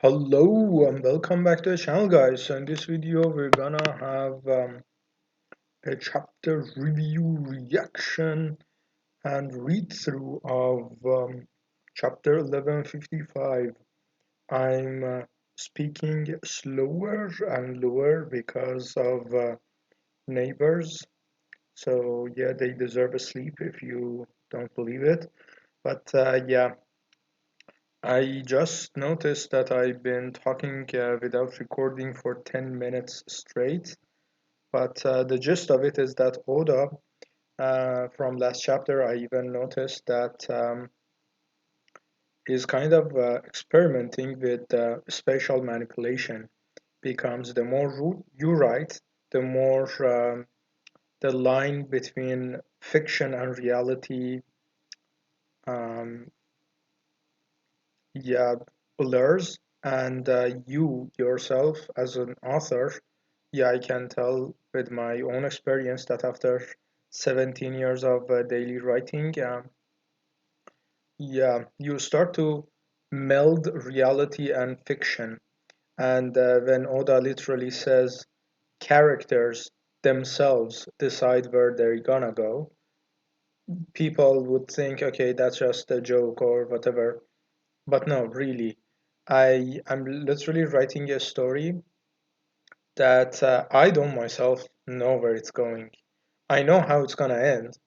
Hello and welcome back to the channel, guys. So in this video we're gonna have a chapter review, reaction and read through of chapter 1155. I'm speaking slower and lower because of neighbors, so yeah, they deserve a sleep if you don't believe it. But yeah, I just noticed that I've been talking without recording for 10 minutes straight, but the gist of it is that Oda, from last chapter, I even noticed that he's kind of experimenting with spatial manipulation. Becomes the more you write, the more the line between fiction and reality, um, yeah, blurs, and you yourself as an author, yeah, I can tell with my own experience that after 17 years of daily writing, yeah, you start to meld reality and fiction. And when Oda literally says characters themselves decide where they're gonna go, people would think, okay, that's just a joke or whatever. But no, really, I am literally writing a story that I don't myself know where it's going. I know how it's gonna end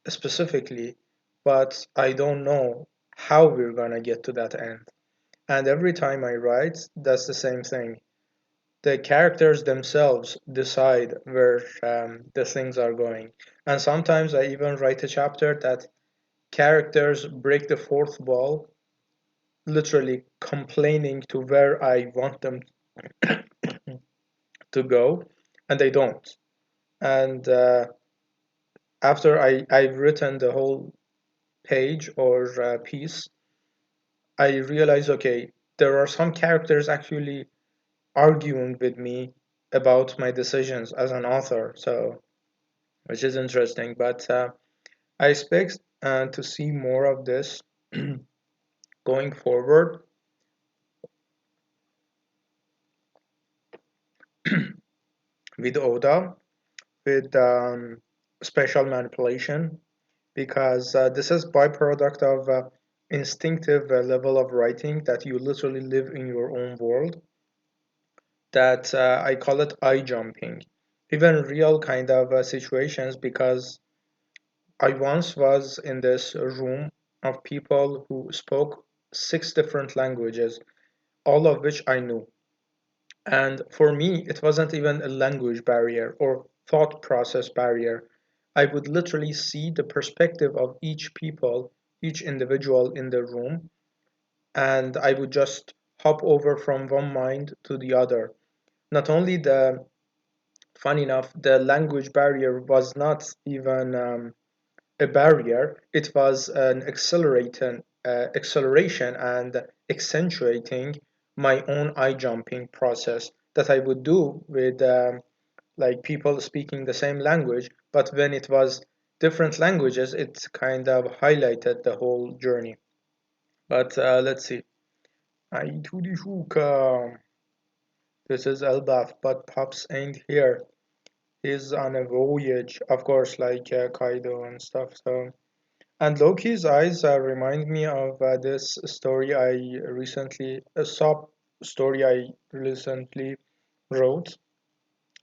specifically, but I don't know how we're gonna get to that end. And every time I write, that's the same thing. The characters themselves decide where the things are going. And sometimes I even write a chapter that characters break the fourth wall, literally complaining to where I want them to go, and they don't. And after I've written the whole page or piece, I realize, okay, there are some characters actually arguing with me about my decisions as an author, so which is interesting. But I expect to see more of this going forward with Oda, with special manipulation, because this is byproduct of instinctive level of writing that you literally live in your own world, that I call it eye jumping, even real kind of situations, because I once was in this room of people who spoke six different languages, all of which I knew. And for me, it wasn't even a language barrier or thought process barrier. I would literally see the perspective of each people, each individual in the room, and I would just hop over from one mind to the other. Not only the, funny enough, the language barrier was not even a barrier, it was an acceleration and accentuating my own eye jumping process that I would do with like people speaking the same language, but when it was different languages, it kind of highlighted the whole journey. But let's see. Ay, to the hookah. This is Elbaf, but Pops ain't here. He's on a voyage, of course, like Kaido and stuff. So, and Loki's eyes remind me of this story I recently, a sob story I recently wrote,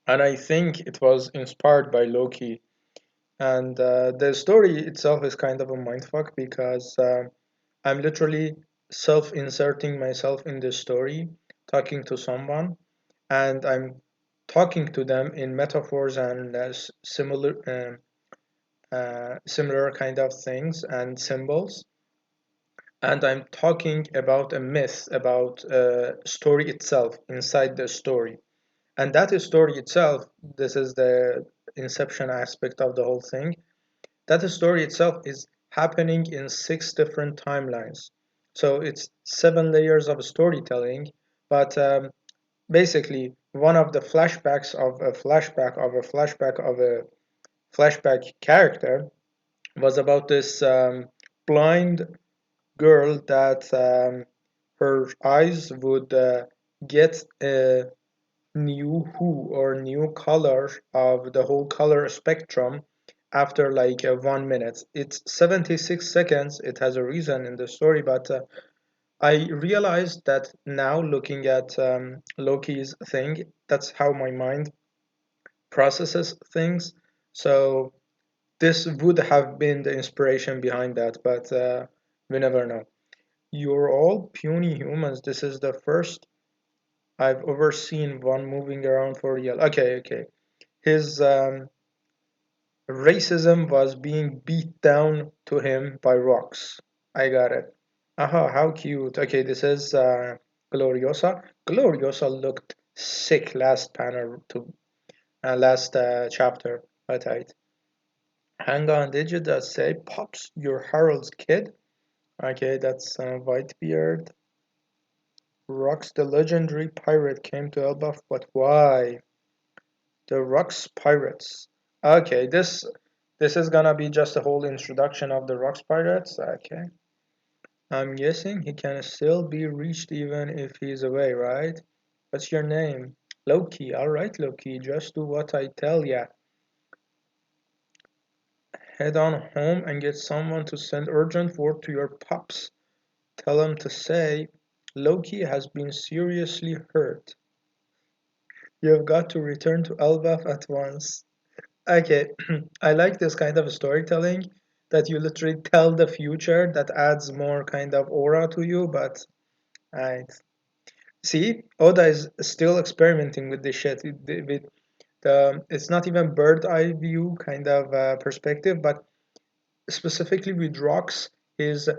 and I think it was inspired by Loki. And the story itself is kind of a mindfuck because I'm literally self-inserting myself in the story, talking to someone, and I'm talking to them in metaphors and similar kind of things and symbols, and I'm talking about a myth, about a story itself inside the story. And that story itself, this is the inception aspect of the whole thing. That story itself is happening in six different timelines. So it's seven layers of storytelling, but basically one of the flashbacks of a flashback of a flashback of a flashback character was about this blind girl that her your eyes would get a new hue or new color of the whole color spectrum after like 1 minute. It's 76 seconds. It has a reason in the story, but I realized that now looking at Loki's thing, that's how my mind processes things. So this would have been the inspiration behind that, but we never know. You're all puny humans. This is the first I've ever seen one moving around for real. Okay, okay. His racism was being beat down to him by rocks. I got it. Aha, how cute. Okay, this is Gloriosa. Gloriosa looked sick last panel to last chapter. Right. Hang on, did you just say Pops, you're Harold's kid? Okay, that's Whitebeard. Rocks, the legendary pirate, came to Elbaf, but why? The Rocks pirates. Okay, this is gonna be just a whole introduction of the Rocks pirates. Okay. I'm guessing he can still be reached even if he's away, right? What's your name? Loki. Alright, Loki, just do what I tell ya. Head on home and get someone to send urgent word to your pups. Tell him to say, Loki has been seriously hurt. You've got to return to Elbaf at once. Okay, I like this kind of storytelling that you literally tell the future that adds more kind of aura to you, but I see, Oda is still experimenting with this shit. With it's not even bird eye view kind of perspective, but specifically with rocks, is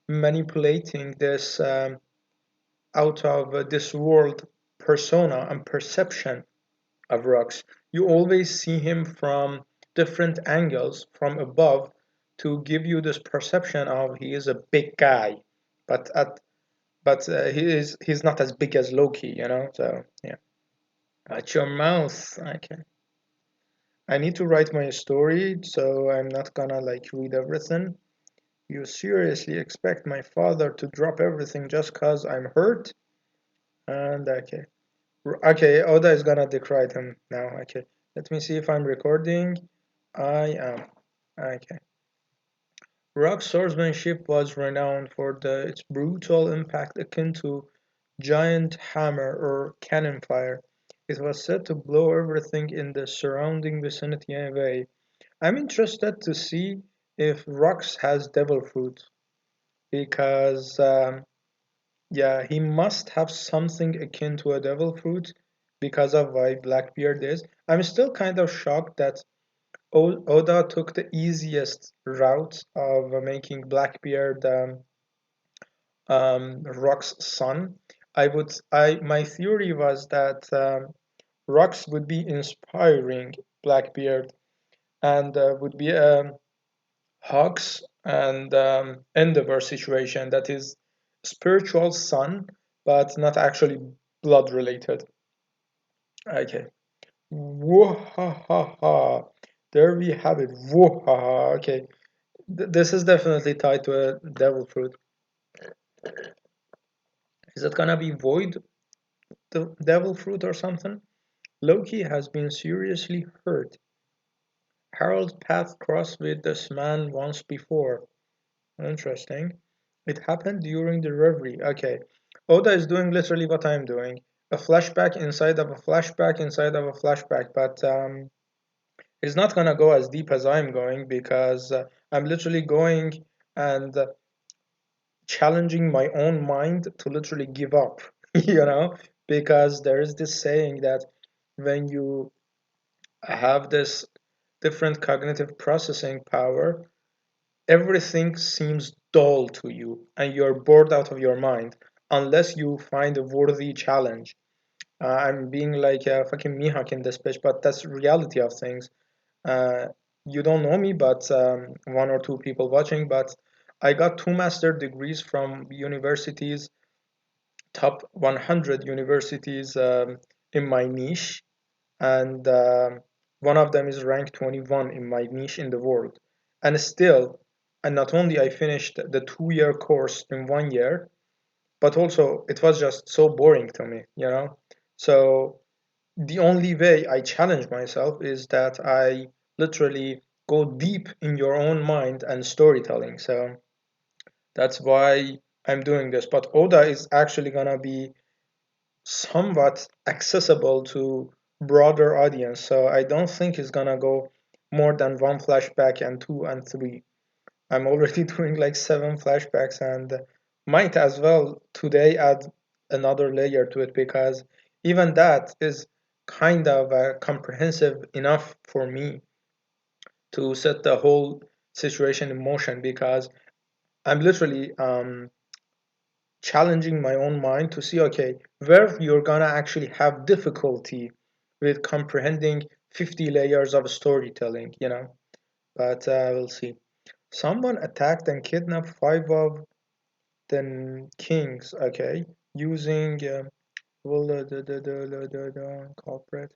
manipulating this out of this world persona and perception of rocks. You always see him from different angles from above to give you this perception of he is a big guy, but he's not as big as Loki, you know. So yeah. At your mouth. Okay. I need to write my story, so I'm not gonna like read everything. You seriously expect my father to drop everything just cause I'm hurt? And okay. Okay, Oda is gonna decry him now. Okay. Let me see if I'm recording. I am. Okay. Rock's swordsmanship was renowned for its brutal impact akin to giant hammer or cannon fire. It was said to blow everything in the surrounding vicinity away. I'm interested to see if Rocks has devil fruit because yeah, he must have something akin to a devil fruit because of why Blackbeard is. I'm still kind of shocked that Oda took the easiest route of making Blackbeard Rock's son. My theory was that Rocks would be inspiring Blackbeard and would be a Hawks and Endeavor situation that is spiritual son, but not actually blood related. Okay. Whoa-ha-ha-ha. There we have it. Whoa-ha-ha. Okay. This is definitely tied to a devil fruit. Is it gonna be Void, the devil fruit or something? Loki has been seriously hurt. Harold's path crossed with this man once before. Interesting. It happened during the reverie. Okay. Oda is doing literally what I'm doing. A flashback inside of a flashback inside of a flashback, but it's not gonna go as deep as I'm going because I'm literally going and challenging my own mind to literally give up, you know, because there is this saying that when you have this different cognitive processing power, everything seems dull to you and you're bored out of your mind unless you find a worthy challenge. I'm being like a fucking Mihawk in this pitch, but that's reality of things. Uh, you don't know me, but one or two people watching, but I got two master degrees from universities, top 100 universities in my niche, and one of them is ranked 21 in my niche in the world. And still, and not only I finished the 2 year course in 1 year, but also it was just so boring to me, you know. So the only way I challenge myself is that I literally go deep in your own mind and storytelling. So that's why I'm doing this. But Oda is actually gonna be somewhat accessible to broader audience. So I don't think it's gonna go more than one flashback and two and three. I'm already doing like seven flashbacks and might as well today add another layer to it because even that is kind of comprehensive enough for me to set the whole situation in motion because I'm literally challenging my own mind to see okay where you're gonna actually have difficulty with comprehending 50 layers of storytelling, you know. But we'll see. Someone attacked and kidnapped five of the kings, okay, using well the culprit.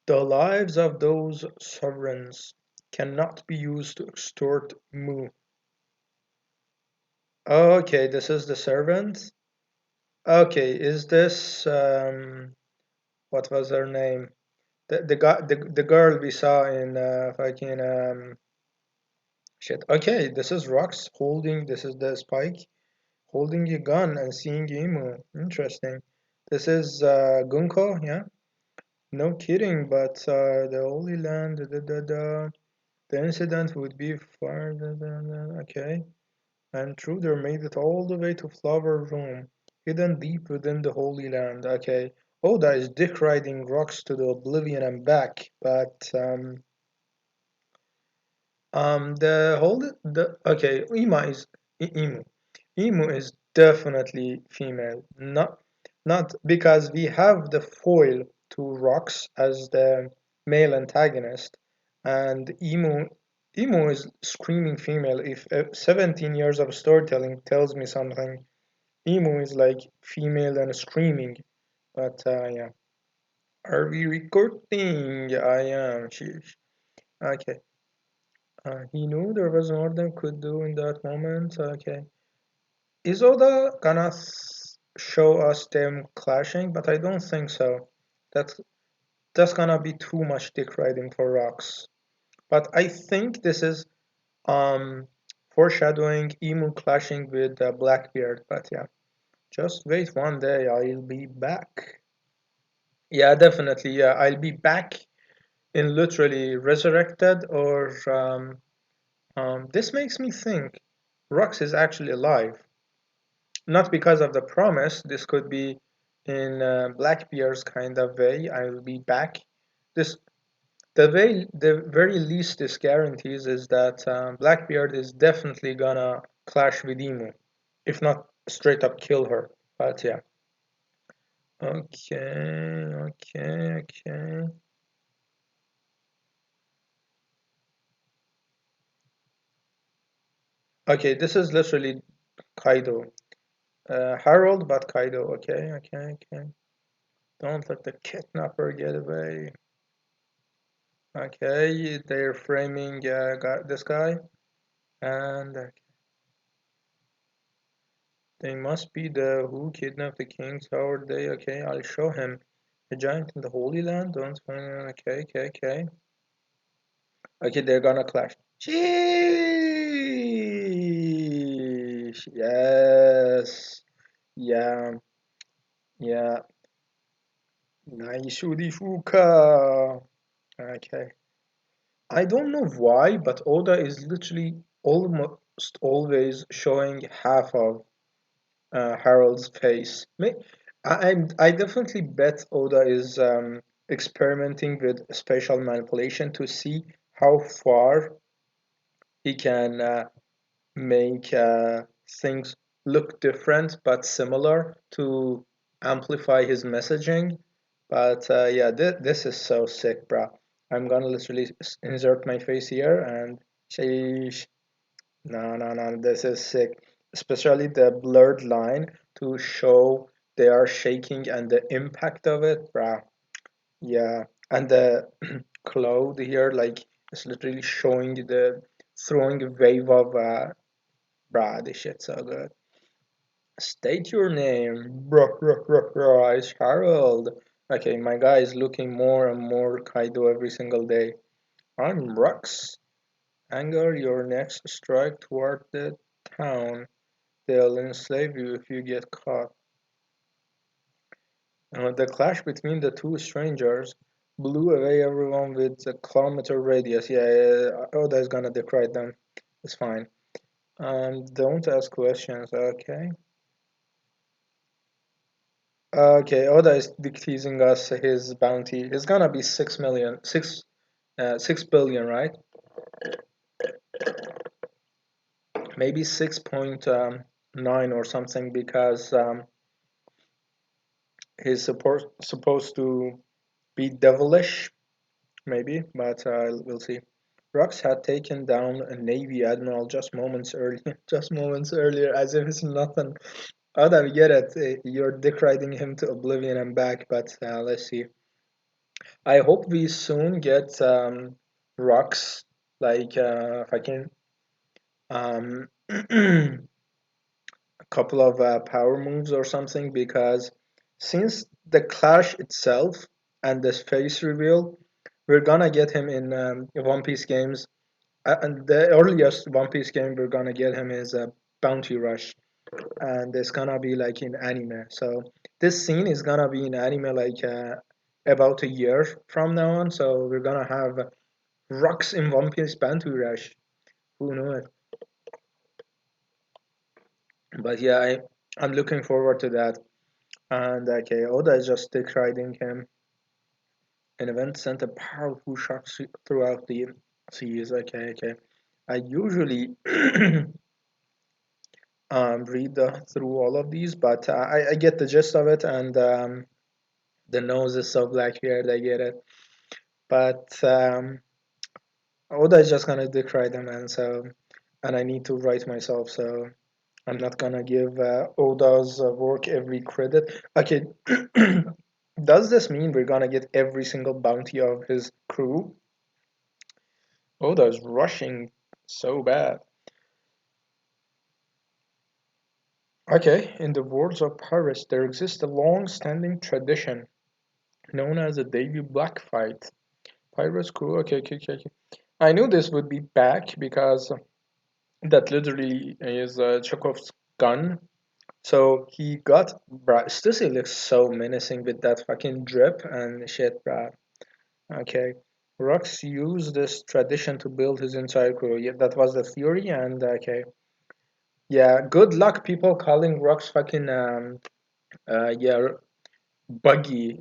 The lives of those sovereigns cannot be used to extort Mu. Okay, this is the servant. Okay, is this what was her name? The guy the girl we saw in fucking shit. Okay, this is Rocks holding this is the spike holding a gun and seeing Emu. Interesting. This is Gunko, yeah? No kidding, but the Holy Land, the incident would be far, okay. And Truder made it all the way to Flower Room, hidden deep within the Holy Land, okay. Oda is dick riding rocks to the oblivion and back, but the whole the okay, Emu. Emu is definitely female. Not because we have the foil to Rocks as the male antagonist, and Emu is screaming female. If 17 years of storytelling tells me something, Emu is like female and screaming. But yeah, are we recording? I am. Sheesh. Okay. He knew there was more than could do in that moment. Okay. Is Oda gonna show us them clashing? But I don't think so. That's that's gonna be too much dick riding for Rocks. But I think this is um foreshadowing Emu clashing with Blackbeard. But yeah, just wait one day, I'll be back. Yeah, definitely. Yeah, I'll be back in literally resurrected or this makes me think Rux is actually alive. Not because of the promise, this could be in Blackbeard's kind of way, I will be back. This the very least this guarantees is that Blackbeard is definitely gonna clash with Emu, if not straight up kill her. But yeah. Okay. Okay, this is literally Kaido. Harold, but Kaido. Okay. Don't let the kidnapper get away. Okay, they're framing this guy, and they must be the who kidnapped the kings. How are they? Okay, I'll show him. A giant in the Holy Land. Don't find. Okay. Okay, they're gonna clash. Sheesh. Yes. Yeah. Yeah. Naishudi Fuka. Okay. I don't know why, but Oda is literally almost always showing half of Harold's face. I definitely bet Oda is experimenting with spatial manipulation to see how far he can make things look different but similar to amplify his messaging. But yeah, this is so sick, bro. I'm gonna literally insert my face here and sheesh. No, this is sick. Especially the blurred line to show they are shaking and the impact of it, bruh. Yeah, and the cloud here, like, it's literally showing the throwing a wave of Bruh, this shit's so good. State your name. Rise Harold. Okay, my guy is looking more and more Kaido every single day. I'm Rux. Anger your next strike toward the town. They'll enslave you if you get caught. The clash between the two strangers blew away everyone with a kilometer radius. Yeah, Oda is gonna decry them. It's fine. Don't ask questions, okay? Okay, Oda is teasing us his bounty. It's gonna be 6 million, 6 billion, right? Maybe 6.9 or something because he's supposed to be devilish, maybe, but we'll see. Rux had taken down a Navy admiral just moments earlier, just moments earlier, as if it's nothing. Oda, we get it. You're dick riding him to oblivion and back, but let's see. I hope we soon get rocks like if I can a couple of power moves or something because since the clash itself and this face reveal, we're gonna get him in One Piece games. And the earliest One Piece game we're gonna get him is a Bounty Rush, and it's gonna be like in anime. So this scene is gonna be in anime like about a year from now on. So we're gonna have rocks in One Piece Bantu Rush. Who knew it? But yeah, I'm looking forward to that. And okay, Oda is just stick riding him. An event sent a powerful shock throughout the seas. Okay, okay. I usually read through all of these, but I get the gist of it, and the nose is so Blackbeard, I get it. But Oda is just gonna decry them, and so, and I need to write myself, so I'm not gonna give Oda's work every credit. Okay, does this mean we're gonna get every single bounty of his crew? Oda's rushing so bad. Okay, in the words of Paris, there exists a long-standing tradition known as the debut black fight. Pirates crew, okay, okay, okay, okay. I knew this would be back because that literally is Chekhov's gun. So he got, bruh, Stussy looks so menacing with that fucking drip and shit, bruh. Okay. Rux used this tradition to build his entire crew. Yeah, that was the theory, and okay. Yeah, good luck people calling Rux fucking, yeah, buggy.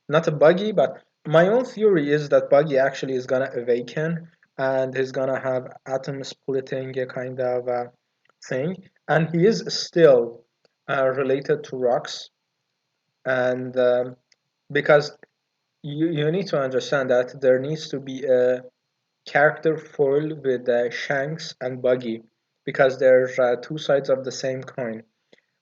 Not a buggy, but my own theory is that Buggy actually is gonna awaken and he's gonna have atom splitting kind of thing, and he is still related to rocks, and because you need to understand that there needs to be a character foil with Shanks and Buggy because they're two sides of the same coin.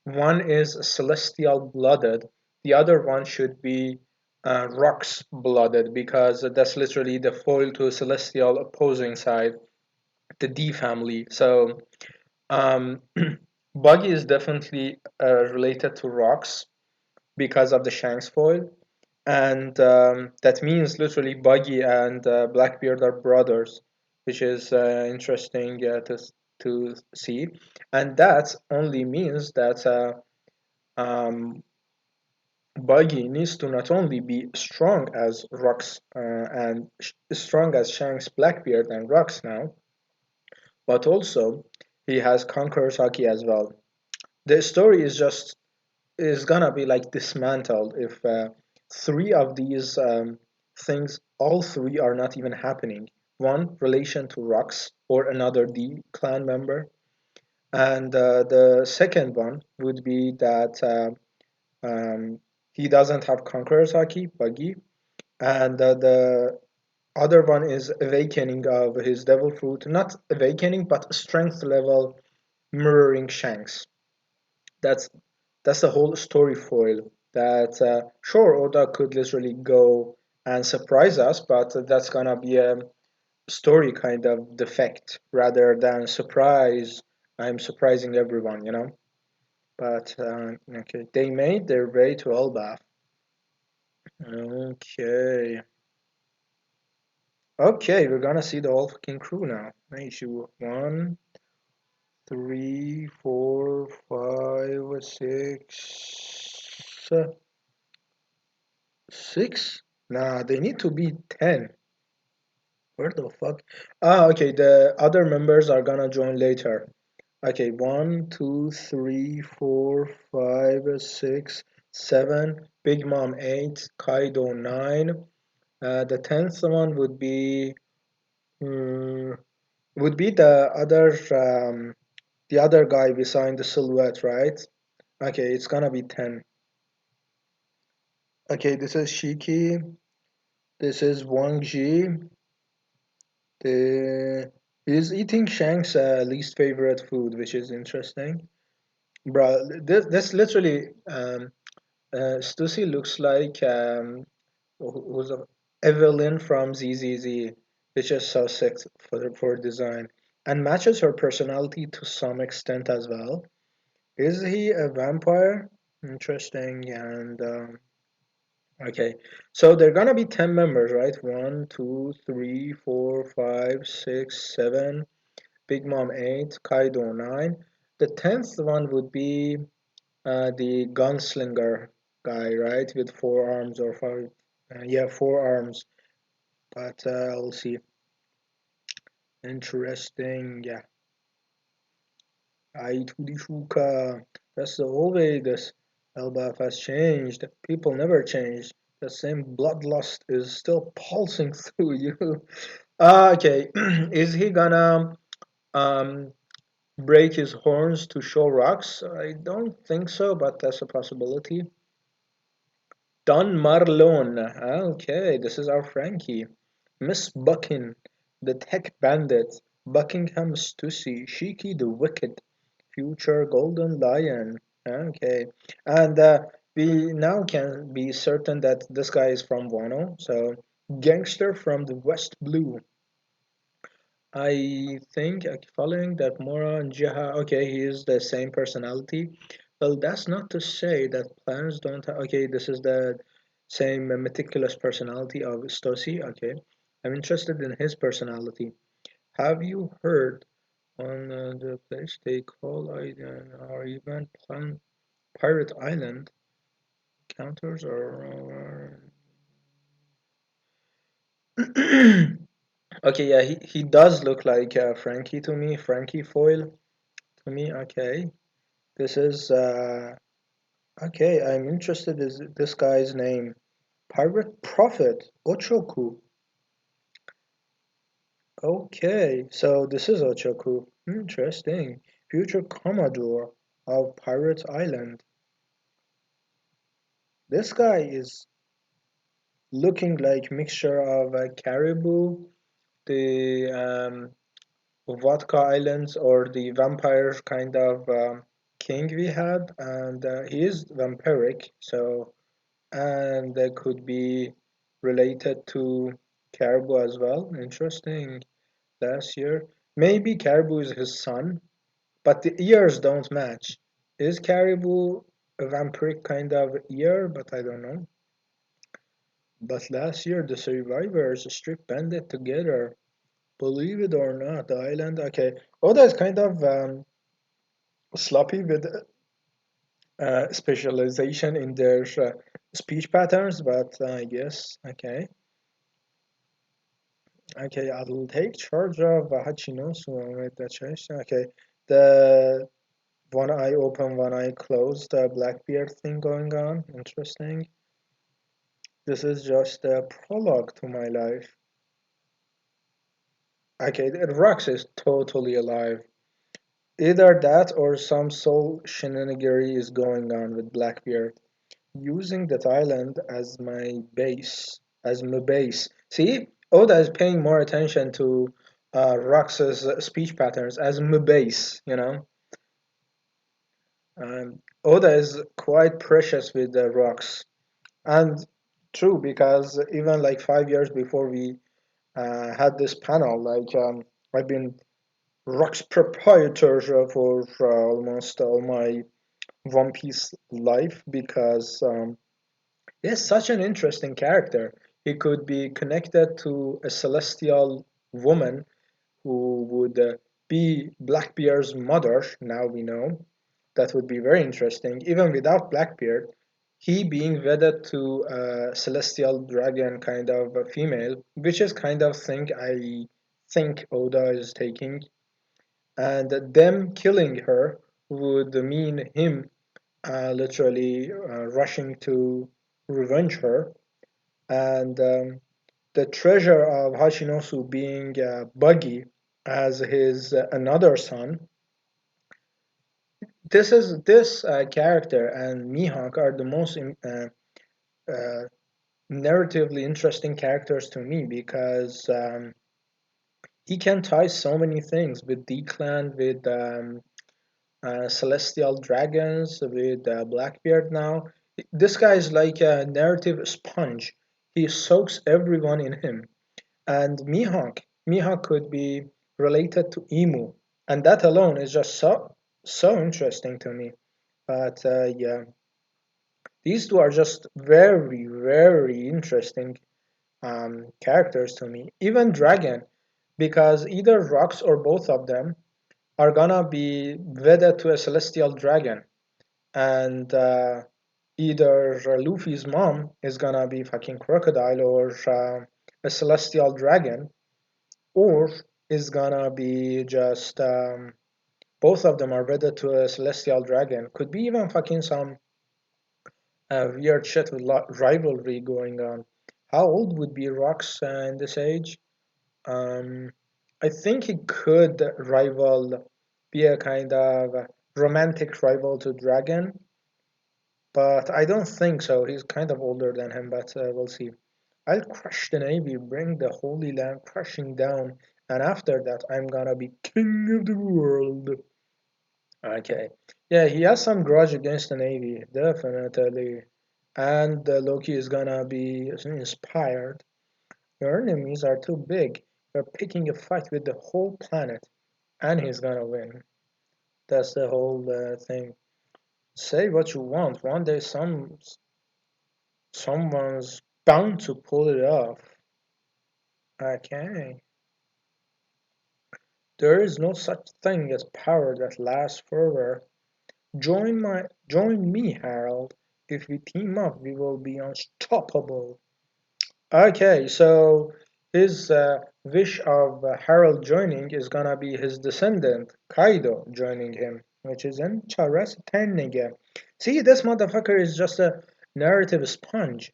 One is celestial blooded, the other one should be rocks blooded because that's literally the foil to celestial opposing side, the D family. So um, Buggy is definitely related to rocks because of the Shanks foil, and that means literally Buggy and Blackbeard are brothers, which is interesting to see, and that only means that. Um, Buggy needs to not only be strong as Rocks and strong as Shanks, Blackbeard, and Rocks now, but also he has Conqueror's Haki as well. The story is gonna be like dismantled if three of these things, all three are not even happening. One, relation to Rocks or another D clan member, and the second one would be that. He doesn't have Conqueror's Haki, Buggy, and the other one is Awakening of his Devil Fruit. Not Awakening, but Strength level mirroring Shanks. That's that's the whole story foil. That sure Oda could literally go and surprise us, but that's gonna be a story kind of defect rather than surprise I'm surprising everyone, But okay, they made their way to Elbaf. Okay, okay, we're gonna see the whole fucking crew now. Nice, you one, three, four, five, six, six. Nah, they need to be 10. Where the fuck? Ah, okay, the other members are gonna join later. Okay, one, two, three, four, five, six, seven. Big Mom 8, Kaido 9. The tenth one mm, would be the other guy beside the silhouette, right? Okay, it's gonna be 10. Okay, this is Shiki. This is Wang Ji. The He's eating Shank's least favorite food, which is interesting. Bro, this literally Stussy looks like who's Evelyn from ZZZ, which is so sick for design and matches her personality to some extent as well. Is he a vampire? Interesting. And okay, so they're gonna be 10 members, right? One, two, three, four, five, six, seven. Big Mom 8, Kaido 9. The 10th one would be the gunslinger guy, right? With four arms or five. Yeah, four arms. But we'll see. Interesting. Yeah. I Shuka. That's the whole way this Elbaf has changed. People never change. The same bloodlust is still pulsing through you. Okay. Is he gonna um break his horns to show rocks? I don't think so, but that's a possibility. Don Marlon. Okay, this is our Frankie. Miss Buckin, the tech bandit. Buckingham Stussy. Shiki the Wicked. Future Golden Lion. Okay. And we now can be certain that this guy is from Wano. So, Gangster from the West Blue. I think following that Mora and Jiha, okay, he is the same personality. Well, that's not to say that plans don't have, okay, this is the same meticulous personality of Stosi, okay. I'm interested in his personality. Have you heard on the place they call or even plan Pirate Island counters or okay, yeah, he does look like Frankie to me, Frankie Foil to me, okay. This is okay. I'm interested in this guy's name. Pirate Prophet Ochoku. Okay, so this is Ochoku. Interesting. Future Commodore of Pirate Island. This guy is looking like mixture of Caribou, the Vodka Islands, or the vampire kind of king we had, and he is vampiric, so and they could be related to Caribou as well. Interesting. Last year, maybe Caribou is his son, but the ears don't match. Is Caribou a vampiric kind of ear? But I don't know. But last year, the survivors stripped bandit together. Believe it or not, the island. Okay, Oda is kind of sloppy with specialization in their speech patterns, but I guess okay. Okay, I'll take charge of Hachinosu with the chase. Okay, the one eye open, one eye closed, the Blackbeard thing going on. Interesting. This is just a prologue to my life. Okay, the Rocks is totally alive. Either that or some soul shenanigery is going on with Blackbeard. Using that island as my base, as my base. See, Oda is paying more attention to Rox's speech patterns as my base. Oda is quite precious with the Rox, and true because even like 5 years before we had this panel, like I've been Rock's proprietor for almost all my One Piece life because he's such an interesting character. He could be connected to a celestial woman who would be Blackbeard's mother. Now we know that would be very interesting. Even without Blackbeard, he being wedded to a celestial dragon kind of a female, which is kind of thing I think Oda is taking, and them killing her would mean him literally rushing to revenge her, and the treasure of Hashinosu being Buggy as his another son. This character and Mihawk are the most uh, narratively interesting characters to me because he can tie so many things with D-Clan, with celestial dragons, with Blackbeard now. This guy is like a narrative sponge. He soaks everyone in him. And Mihawk could be related to Emu, and that alone is just so interesting to me. But yeah, these two are just very interesting characters to me. Even Dragon, because either Rocks or both of them are gonna be wedded to a celestial dragon, and either Luffy's mom is gonna be fucking crocodile or a celestial dragon, or is gonna be just both of them are wedded to a celestial dragon. Could be even fucking some weird shit with rivalry going on. How old would be Rocks in this age? Um, I think he could be a kind of romantic rival to Dragon, but I don't think so. He's kind of older than him, but we'll see. I'll crush the Navy, bring the Holy Land crashing down, and after that, I'm gonna be king of the world. Okay. Yeah, he has some grudge against the Navy, definitely. And Loki is gonna be inspired. Your enemies are too big. You're picking a fight with the whole planet, and he's gonna win. That's the whole thing. Say what you want. One day, someone's bound to pull it off. Okay. There is no such thing as power that lasts forever. Join me, Harold. If we team up, we will be unstoppable. Okay, so his wish of Harold joining is gonna be his descendant, Kaido, joining him, which is interesting. See, this motherfucker is just a narrative sponge.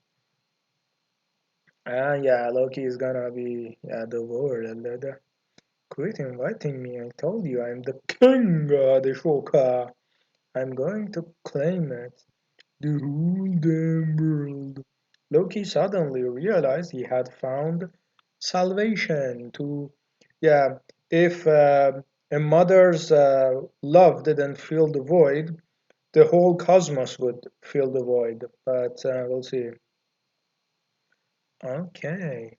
Yeah, Loki is gonna be the Lord. Quit inviting me. I told you I'm the king of the Shoka. I'm going to claim it. The whole damn world. Loki suddenly realized he had found salvation to, yeah, if a mother's love didn't fill the void, the whole cosmos would fill the void. But we'll see. Okay.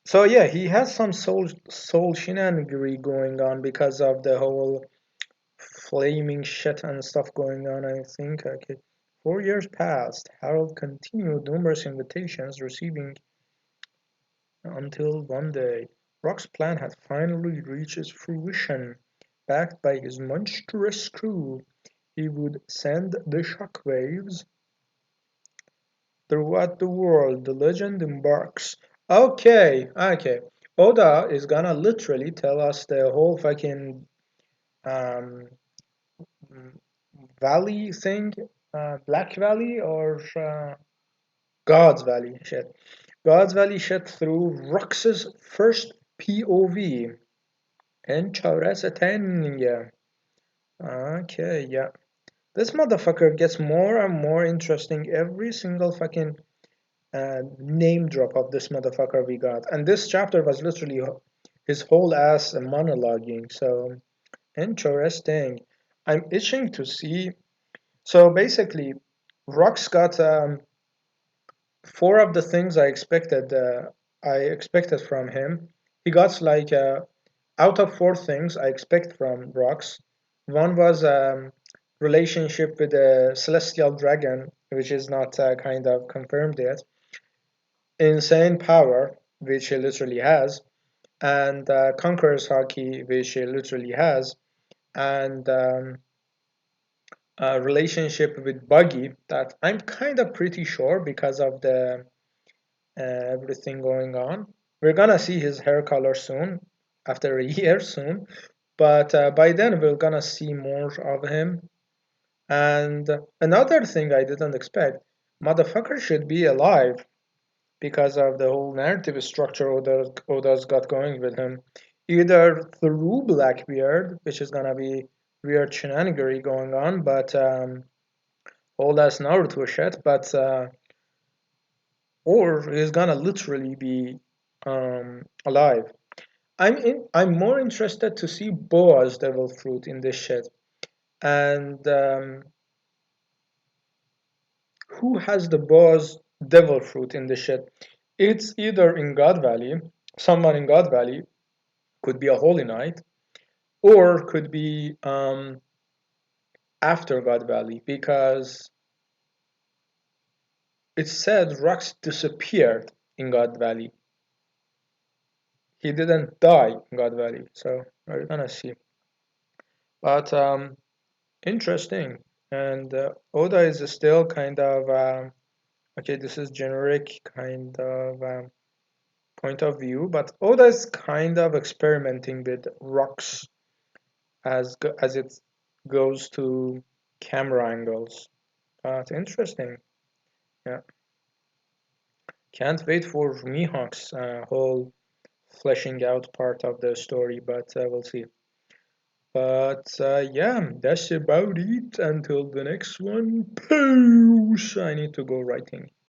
So yeah, he has some soul shenanigery going on because of the whole flaming shit and stuff going on, I think. Okay. 4 years passed. Harold continued numerous invitations, receiving until one day, Rock's plan had finally reached its fruition. Backed by his monstrous crew, he would send the shockwaves throughout the world. The legend embarks. Okay. Oda is gonna literally tell us the whole fucking um, valley thing, Black Valley or God's Valley shit. God's Valley shit through Rox's first POV. Interesting. Yeah. Okay, yeah. This motherfucker gets more and more interesting every single fucking name drop of this motherfucker we got. And this chapter was literally his whole ass monologuing. So interesting. I'm itching to see. So basically, Rox got four of the things I expected. I expected from him. He got like out of four things I expect from Rocks, one was relationship with a celestial dragon, which is not kind of confirmed yet, insane power, which he literally has, and conqueror's hockey, which he literally has, and a relationship with Buggy that I'm kind of pretty sure because of the everything going on. We're gonna see his hair color soon, after a year soon, but by then we're gonna see more of him. And another thing I didn't expect, motherfucker should be alive because of the whole narrative structure Oda's got going with him. Either through Blackbeard, which is gonna be weird shenanigery going on, but all that's Naruto shit, but or he's gonna literally be alive. I'm more interested to see Boa's devil fruit in this shit. And who has the Boa's devil fruit in this shit? It's either in God Valley, someone in God Valley, could be a holy knight, or could be after God Valley, because it said Rocks disappeared in God Valley. He didn't die in God Valley, so we're gonna see. But interesting. And Oda is still kind of okay. This is generic kind of point of view, but Oda is kind of experimenting with rocks as it goes to camera angles. But interesting. Yeah, can't wait for Mihawk's whole fleshing out part of the story, but we'll see. But yeah, that's about it. Until the next one. Peace. I need to go writing.